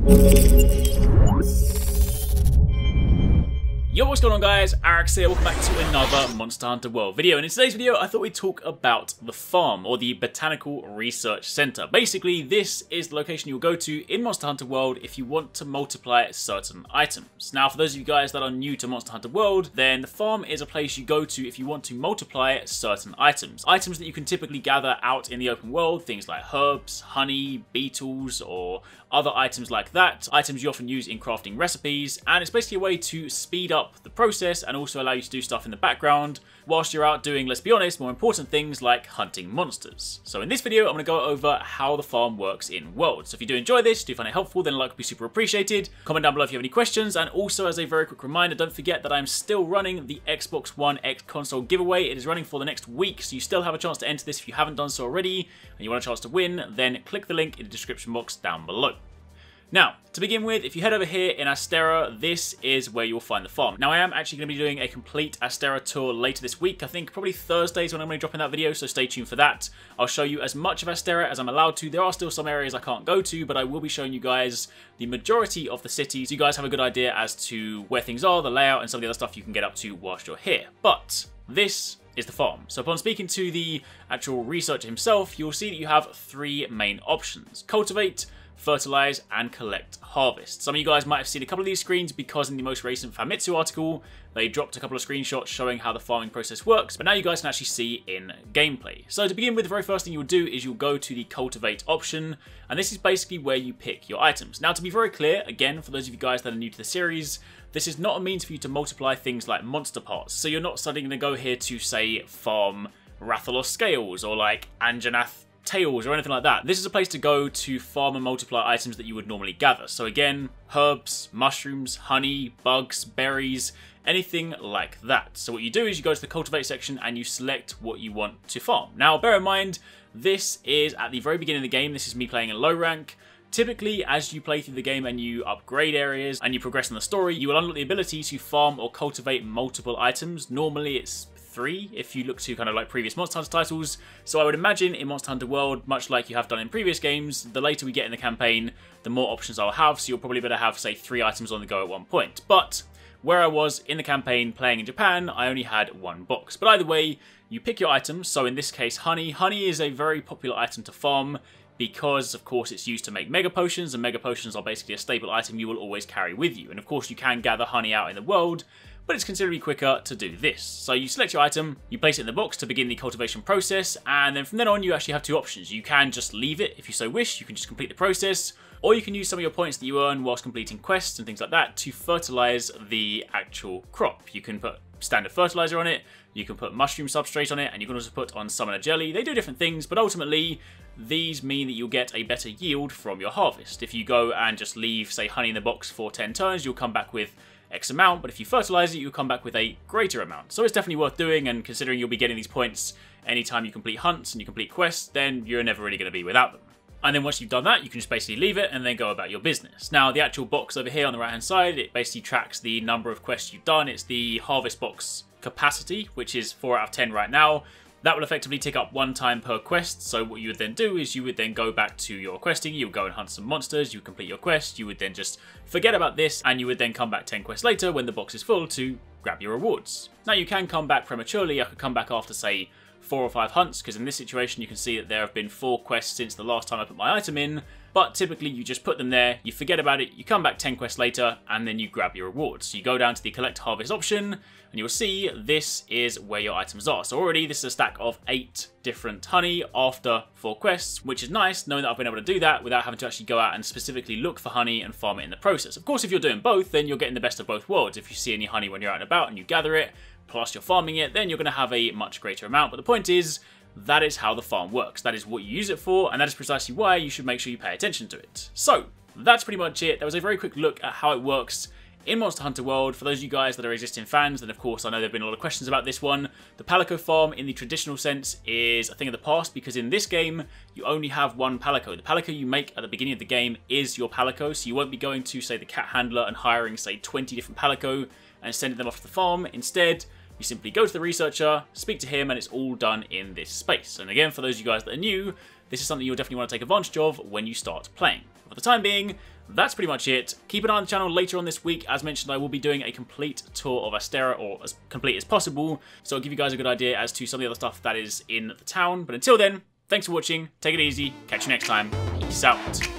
Yo, what's going on guys, Arekkz here, welcome back to another Monster Hunter World video, and in today's video I thought we'd talk about the farm, or the Botanical Research Center. Basically, this is the location you'll go to in Monster Hunter World if you want to multiply certain items. Now, for those of you guys that are new to Monster Hunter World, then the farm is a place you go to if you want to multiply certain items. Items that you can typically gather out in the open world, things like herbs, honey, beetles, or other items like that. Items you often use in crafting recipes, and it's basically a way to speed up the process and also allow you to do stuff in the background whilst you're out doing, let's be honest, more important things like hunting monsters. So in this video, I'm going to go over how the farm works in World. So if you do enjoy this, do find it helpful, then a like would be super appreciated. Comment down below if you have any questions, and also as a very quick reminder, don't forget that I'm still running the Xbox One X console giveaway. It is running for the next week, so you still have a chance to enter this if you haven't done so already, and you want a chance to win, then click the link in the description box down below. Now, to begin with, if you head over here in Astera, this is where you'll find the farm. Now, I am actually going to be doing a complete Astera tour later this week. I think probably Thursdays when I'm going to be dropping that video, so stay tuned for that. I'll show you as much of Astera as I'm allowed to. There are still some areas I can't go to, but I will be showing you guys the majority of the cities. You guys have a good idea as to where things are, the layout, and some of the other stuff you can get up to whilst you're here. But this is the farm. So upon speaking to the actual researcher himself, you'll see that you have three main options: cultivate, fertilize, and collect harvest. Some of you guys might have seen a couple of these screens because in the most recent Famitsu article, they dropped a couple of screenshots showing how the farming process works, but now you guys can actually see in gameplay. So to begin with, the very first thing you'll do is you'll go to the cultivate option, and this is basically where you pick your items. Now, to be very clear, again, for those of you guys that are new to the series, this is not a means for you to multiply things like monster parts. So you're not suddenly going to go here to, say, farm Rathalos scales or like Anjanath tails or anything like that. This is a place to go to farm and multiply items that you would normally gather. So again, herbs, mushrooms, honey, bugs, berries, anything like that. So what you do is you go to the cultivate section and you select what you want to farm. Now, bear in mind, this is at the very beginning of the game. This is me playing in low rank. Typically, as you play through the game and you upgrade areas and you progress in the story, you will unlock the ability to farm or cultivate multiple items. Normally it's 3 if you look to kind of like previous Monster Hunter titles. So I would imagine in Monster Hunter World, much like you have done in previous games, the later we get in the campaign, the more options I'll have. So you'll probably better have, say, 3 items on the go at one point. But where I was in the campaign playing in Japan, I only had 1 box. But either way, you pick your items. So in this case, honey. Honey is a very popular item to farm because, of course, it's used to make mega potions, and mega potions are basically a staple item you will always carry with you. And of course, you can gather honey out in the world, but it's considerably quicker to do this. So you select your item, you place it in the box to begin the cultivation process, and then from then on you actually have 2 options. You can just leave it if you so wish, you can just complete the process, or you can use some of your points that you earn whilst completing quests and things like that to fertilize the actual crop. You can put standard fertilizer on it, you can put mushroom substrate on it, and you can also put on summoner jelly. They do different things, but ultimately these mean that you'll get a better yield from your harvest. If you go and just leave, say, honey in the box for 10 turns, you'll come back with X amount, but if you fertilize it, you'll come back with a greater amount. So it's definitely worth doing, and considering you'll be getting these points anytime you complete hunts and you complete quests, then you're never really going to be without them. And then once you've done that, you can just basically leave it and then go about your business. Now, the actual box over here on the right hand side, it basically tracks the number of quests you've done. It's the harvest box capacity, which is 4 out of 10 right now. That will effectively tick up 1 time per quest. So what you would then do is you would then go back to your questing, you would go and hunt some monsters, you would complete your quest, you would then just forget about this, and you would then come back 10 quests later when the box is full to grab your rewards. Now, you can come back prematurely. I could come back after, say, 4 or 5 hunts, because in this situation you can see that there have been 4 quests since the last time I put my item in, but typically you just put them there, you forget about it, you come back 10 quests later, and then you grab your rewards. So you go down to the collect harvest option, and you'll see this is where your items are. So already this is a stack of 8 different honey after 4 quests, which is nice, knowing that I've been able to do that without having to actually go out and specifically look for honey and farm it in the process. Of course, if you're doing both, then you're getting the best of both worlds. If you see any honey when you're out and about and you gather it, plus you're farming it, then you're going to have a much greater amount. But the point is, that is how the farm works. That is what you use it for, and that is precisely why you should make sure you pay attention to it. So, that's pretty much it. That was a very quick look at how it works in Monster Hunter World. For those of you guys that are existing fans, then of course I know there have been a lot of questions about this one. The Palico farm in the traditional sense is a thing of the past, because in this game you only have 1 Palico. The Palico you make at the beginning of the game is your Palico, so you won't be going to, say, the cat handler and hiring, say, 20 different Palico and sending them off to the farm. Instead, you simply go to the researcher, speak to him, and it's all done in this space. And again, for those of you guys that are new, this is something you'll definitely want to take advantage of when you start playing. For the time being, that's pretty much it. Keep an eye on the channel later on this week. As mentioned, I will be doing a complete tour of Astera, or as complete as possible, so I'll give you guys a good idea as to some of the other stuff that is in the town. But until then, thanks for watching, take it easy, catch you next time, peace out.